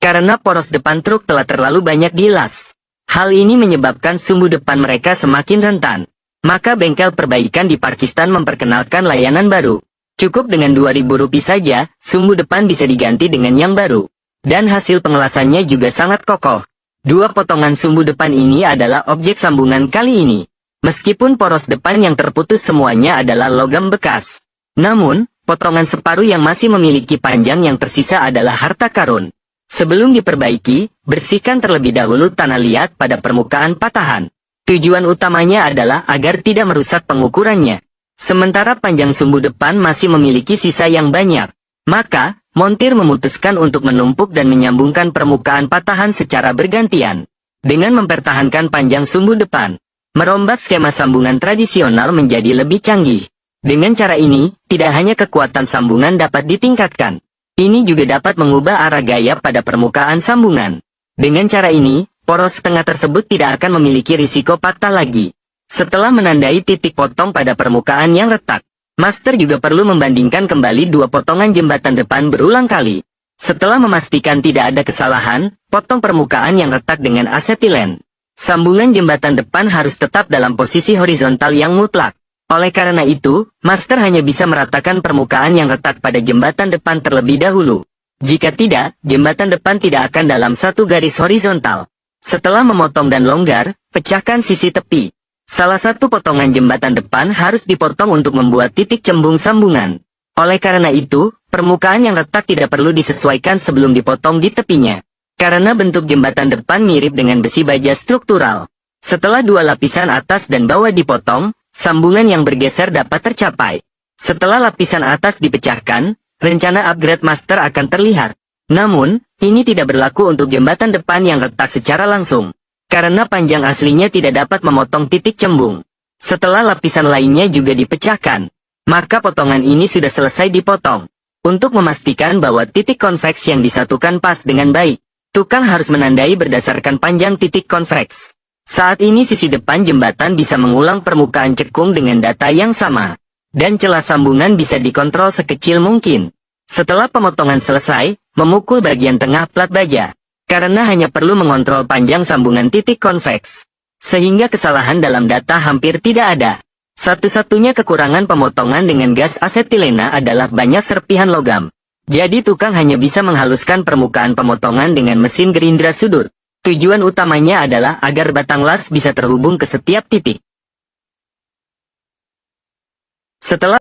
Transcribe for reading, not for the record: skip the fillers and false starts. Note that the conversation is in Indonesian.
karena poros depan truk telah terlalu banyak dilas. Hal ini menyebabkan sumbu depan mereka semakin rentan. Maka bengkel perbaikan di Pakistan memperkenalkan layanan baru. Cukup dengan Rp2.000 saja, sumbu depan bisa diganti dengan yang baru. Dan hasil pengelasannya juga sangat kokoh. Dua potongan sumbu depan ini adalah objek sambungan kali ini. Meskipun poros depan yang terputus semuanya adalah logam bekas. Namun, potongan separuh yang masih memiliki panjang yang tersisa adalah harta karun. Sebelum diperbaiki, bersihkan terlebih dahulu tanah liat pada permukaan patahan. Tujuan utamanya adalah agar tidak merusak pengukurannya. Sementara panjang sumbu depan masih memiliki sisa yang banyak. Maka, montir memutuskan untuk menumpuk dan menyambungkan permukaan patahan secara bergantian. Dengan mempertahankan panjang sumbu depan, merombak skema sambungan tradisional menjadi lebih canggih. Dengan cara ini, tidak hanya kekuatan sambungan dapat ditingkatkan. Ini juga dapat mengubah arah gaya pada permukaan sambungan. Dengan cara ini, poros tengah tersebut tidak akan memiliki risiko patah lagi. Setelah menandai titik potong pada permukaan yang retak, master juga perlu membandingkan kembali dua potongan jembatan depan berulang kali. Setelah memastikan tidak ada kesalahan, potong permukaan yang retak dengan asetilen. Sambungan jembatan depan harus tetap dalam posisi horizontal yang mutlak. Oleh karena itu, master hanya bisa meratakan permukaan yang retak pada jembatan depan terlebih dahulu. Jika tidak, jembatan depan tidak akan dalam satu garis horizontal. Setelah memotong dan longgar, pecahkan sisi tepi. Salah satu potongan jembatan depan harus dipotong untuk membuat titik cembung sambungan. Oleh karena itu, permukaan yang retak tidak perlu disesuaikan sebelum dipotong di tepinya. Karena bentuk jembatan depan mirip dengan besi baja struktural. Setelah dua lapisan atas dan bawah dipotong, sambungan yang bergeser dapat tercapai. Setelah lapisan atas dipecahkan, rencana upgrade master akan terlihat. Namun, ini tidak berlaku untuk jembatan depan yang retak secara langsung. Karena panjang aslinya tidak dapat memotong titik cembung. Setelah lapisan lainnya juga dipecahkan, maka potongan ini sudah selesai dipotong. Untuk memastikan bahwa titik konveks yang disatukan pas dengan baik, tukang harus menandai berdasarkan panjang titik konveks. Saat ini sisi depan jembatan bisa mengulang permukaan cekung dengan data yang sama. Dan celah sambungan bisa dikontrol sekecil mungkin. Setelah pemotongan selesai, memukul bagian tengah plat baja. Karena hanya perlu mengontrol panjang sambungan titik konveks. Sehingga kesalahan dalam data hampir tidak ada. Satu-satunya kekurangan pemotongan dengan gas asetilena adalah banyak serpihan logam. Jadi tukang hanya bisa menghaluskan permukaan pemotongan dengan mesin gerindra sudut. Tujuan utamanya adalah agar batang las bisa terhubung ke setiap titik. Setelah